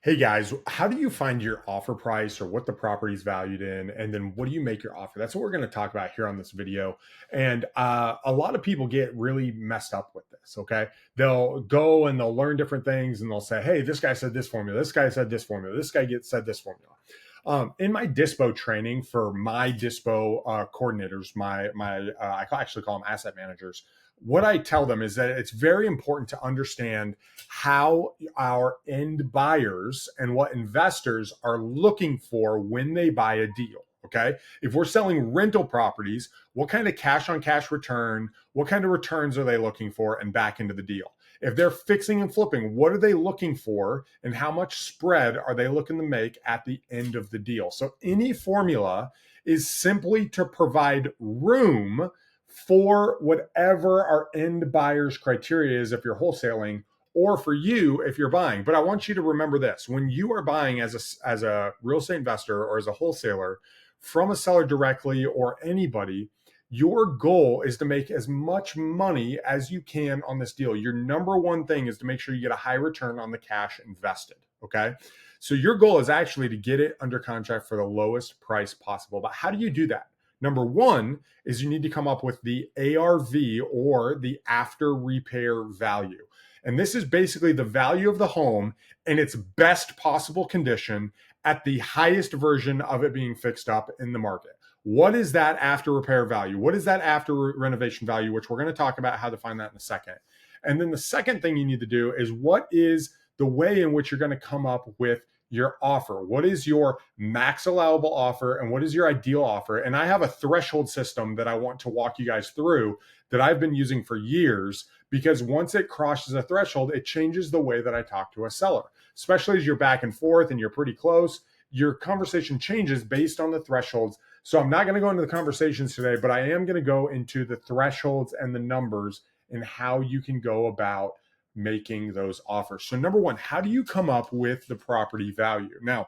Hey guys, how do you find your offer price or what the property is valued in? And then what do you make your offer? That's what we're going to talk about here on this video. And a lot of people get really messed up with this. Okay. They'll go and they'll learn different things and they'll say, hey, this guy said this formula. This guy said this formula. This guy said this formula. In my dispo training for my dispo coordinators, I actually call them asset managers. What I tell them is that it's very important to understand how our end buyers and what investors are looking for when they buy a deal. Okay. If we're selling rental properties, what kind of cash on cash return, what kind of returns are they looking for and back into the deal? If they're fixing and flipping, what are they looking for and how much spread are they looking to make at the end of the deal? So any formula is simply to provide room for whatever our end buyer's criteria is if you're wholesaling, or for you if you're buying. But I want you to remember this: when you are buying as a real estate investor or as a wholesaler from a seller directly or anybody, your goal is to make as much money as you can on this deal. Your number one thing is to make sure you get a high return on the cash invested. Okay. So your goal is actually to get it under contract for the lowest price possible. But how do you do that? Number one is you need to come up with the ARV, or the after repair value. And this is basically the value of the home in its best possible condition at the highest version of it being fixed up in the market. What is that after repair value? What is that after renovation value, which we're going to talk about how to find that in a second. And then the second thing you need to do is, what is the way in which you're going to come up with your offer? What is your max allowable offer and what is your ideal offer? And I have a threshold system that I want to walk you guys through that I've been using for years, because once it crosses a threshold, it changes the way that I talk to a seller, especially as you're back and forth and you're pretty close. Your conversation changes based on the thresholds. So I'm not going to go into the conversations today, but I am going to go into the thresholds and the numbers and how you can go about making those offers. So number one, how do you come up with the property value? Now,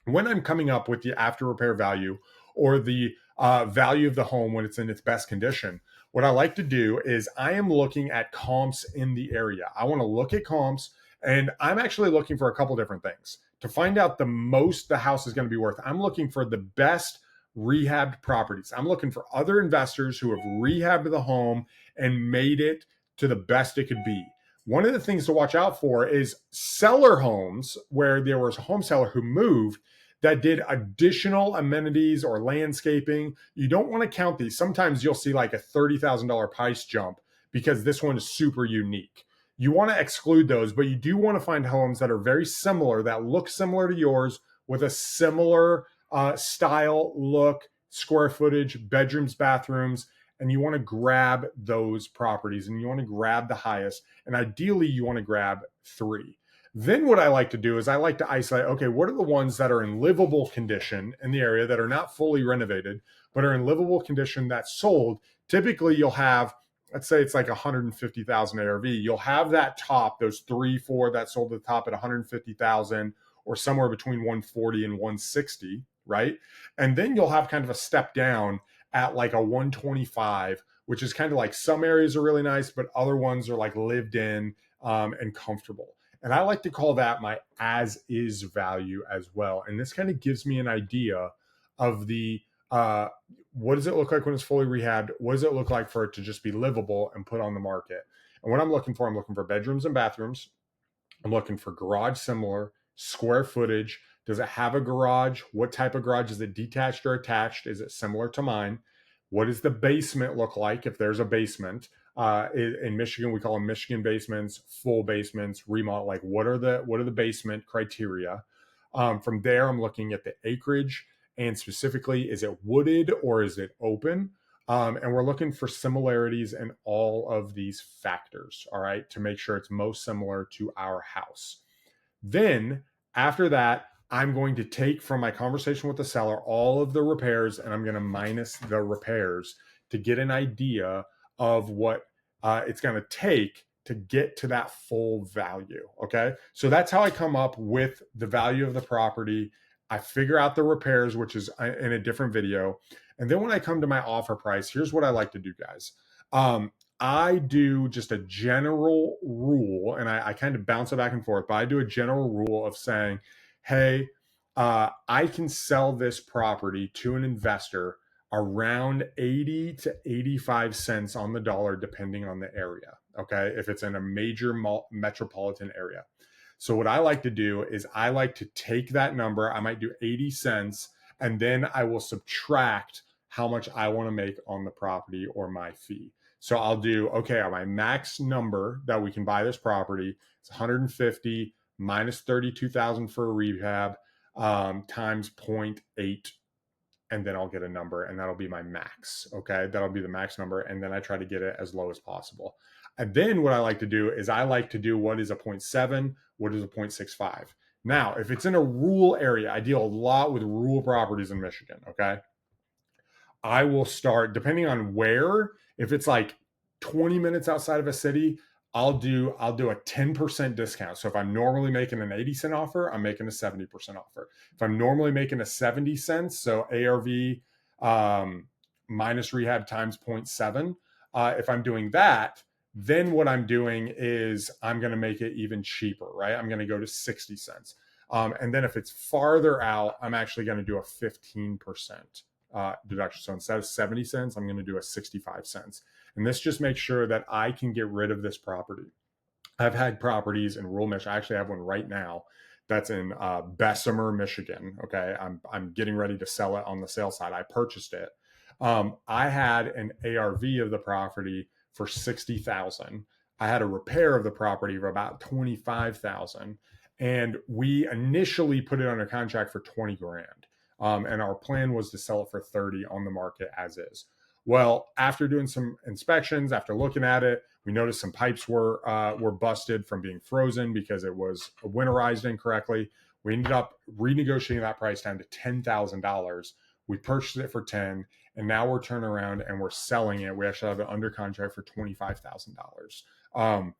when I'm coming up with the after repair value, or the value of the home when it's in its best condition, what I like to do is I am looking at comps in the area. I want to look at comps, and I'm actually looking for a couple different things to find out the most the house is going to be worth. I'm looking for the best rehabbed properties. I'm looking for other investors who have rehabbed the home and made it to the best it could be. One of the things to watch out for is seller homes where there was a home seller who moved that did additional amenities or landscaping. You don't want to count these. Sometimes you'll see like a $30,000 price jump because this one is super unique. You want to exclude those, but you do want to find homes that are very similar, that look similar to yours, with a similar style, look, square footage, bedrooms, bathrooms, and you want to grab those properties and you want to grab the highest. And ideally, you want to grab 3. Then what I like to do is I like to isolate, okay, what are the ones that are in livable condition in the area that are not fully renovated, but are in livable condition that sold? Typically, you'll have, let's say it's like 150,000 ARV. You'll have that top, those 3, 4 that sold at the top at 150,000 or somewhere between 140 and 160, right? And then you'll have kind of a step down at like a 125, which is kind of like some areas are really nice, but other ones are like lived in and comfortable. And I like to call that my as is value as well. And this kind of gives me an idea of the what does it look like when it's fully rehabbed? What does it look like for it to just be livable and put on the market? And what I'm looking for bedrooms and bathrooms. I'm looking for garage similar, square footage. Does it have a garage? What type of garage? Is it detached or attached? Is it similar to mine? What does the basement look like if there's a basement? In Michigan, we call them Michigan basements, full basements, remodel. Like what are the basement criteria? From there, I'm looking at the acreage, and specifically, is it wooded or is it open? And we're looking for similarities in all of these factors, all right, to make sure it's most similar to our house. Then after that, I'm going to take from my conversation with the seller all of the repairs, and I'm going to minus the repairs to get an idea of what it's going to take to get to that full value. Okay. So that's how I come up with the value of the property. I figure out the repairs, which is in a different video. And then when I come to my offer price, here's what I like to do, guys. I do just a general rule, and I kind of bounce it back and forth, but I do a general rule of saying, hey, I can sell this property to an investor around 80 to 85 cents on the dollar, depending on the area. Okay. If it's in a major metropolitan area. So, what I like to do is I like to take that number, I might do 80 cents, and then I will subtract how much I want to make on the property or my fee. So I'll do, okay, my max number that we can buy this property is 150 minus 32,000 for a rehab, times 0.8, and then I'll get a number, and that'll be my max. Okay, that'll be the max number, and then I try to get it as low as possible. And then what I like to do is I like to do what is a 0.7, what is a 0.65. Now, if it's in a rural area, I deal a lot with rural properties in Michigan. Okay, I will start, depending on where, if it's like 20 minutes outside of a city, I'll do a 10% discount. So if I'm normally making an 80-cent offer, I'm making a 70% offer. If I'm normally making a 70 cents, so ARV minus rehab times 0.7, if I'm doing that, then what I'm doing is I'm going to make it even cheaper, right? I'm going to go to 60 cents. And then if it's farther out, I'm actually going to do a 15% deduction. So instead of 70 cents, I'm going to do a 65 cents. And this just makes sure that I can get rid of this property. I've had properties in rural Michigan. I actually have one right now that's in Bessemer, Michigan. Okay. I'm getting ready to sell it on the sale side. I purchased it. I had an ARV of the property for 60,000. I had a repair of the property for about 25,000. And we initially put it under contract for 20 grand. And our plan was to sell it for 30 on the market as is. Well, after doing some inspections, after looking at it, we noticed some pipes were busted from being frozen because it was winterized incorrectly. We ended up renegotiating that price down to $10,000. We purchased it for 10, and now we're turning around and we're selling it. We actually have it under contract for $25,000.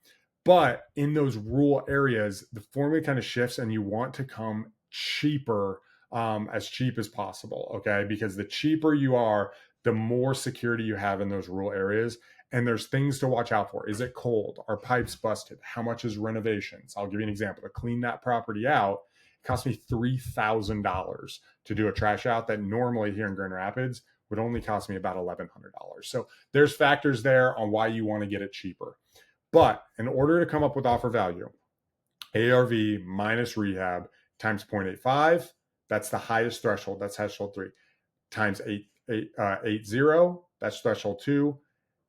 But in those rural areas, the formula kind of shifts, and you want to come cheaper, as cheap as possible. Okay, because the cheaper you are, the more security you have in those rural areas. And there's things to watch out for. Is it cold? Are pipes busted? How much is renovations? I'll give you an example. To clean that property out, it cost me $3,000 to do a trash out that normally here in Grand Rapids would only cost me about $1,100. So there's factors there on why you want to get it cheaper. But in order to come up with offer value, ARV minus rehab times 0.85, that's the highest threshold. That's threshold 3, times 8.80, that's threshold 2,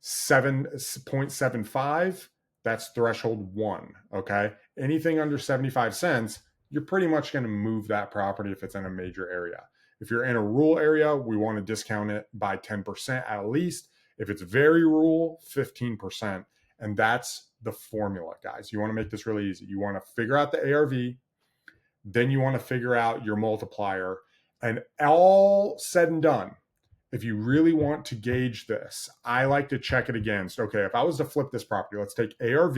7.75, that's threshold 1. Okay, anything under 75 cents, you're pretty much going to move that property if it's in a major area. If you're in a rural area, we want to discount it by 10% at least. If it's very rural, 15%. And that's the formula, guys. You want to make this really easy. You want to figure out the ARV, then you want to figure out your multiplier, and all said and done, if you really want to gauge this, I like to check it against, okay, if I was to flip this property, let's take ARV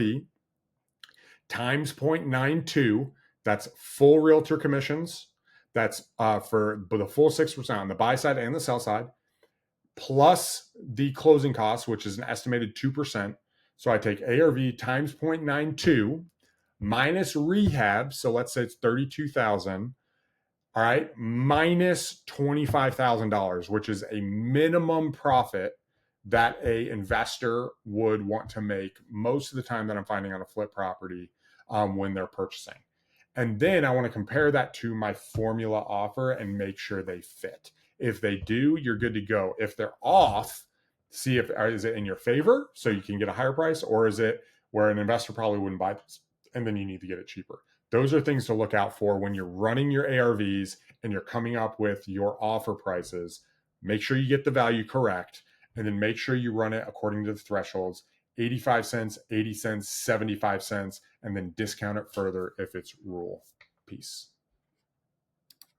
times 0.92, that's full realtor commissions, that's for the full 6% on the buy side and the sell side, plus the closing costs, which is an estimated 2%. So I take ARV times 0.92 minus rehab. So let's say it's 32,000. All right, minus $25,000, which is a minimum profit that a investor would want to make most of the time that I'm finding on a flip property when they're purchasing. And then I want to compare that to my formula offer and make sure they fit. If they do, you're good to go. If they're off, see if is it in your favor so you can get a higher price, or is it where an investor probably wouldn't buy this and then you need to get it cheaper. Those are things to look out for when you're running your ARVs and you're coming up with your offer prices. Make sure you get the value correct, and then make sure you run it according to the thresholds: 85 cents, 80 cents, 75 cents, and then discount it further if it's rural. Peace.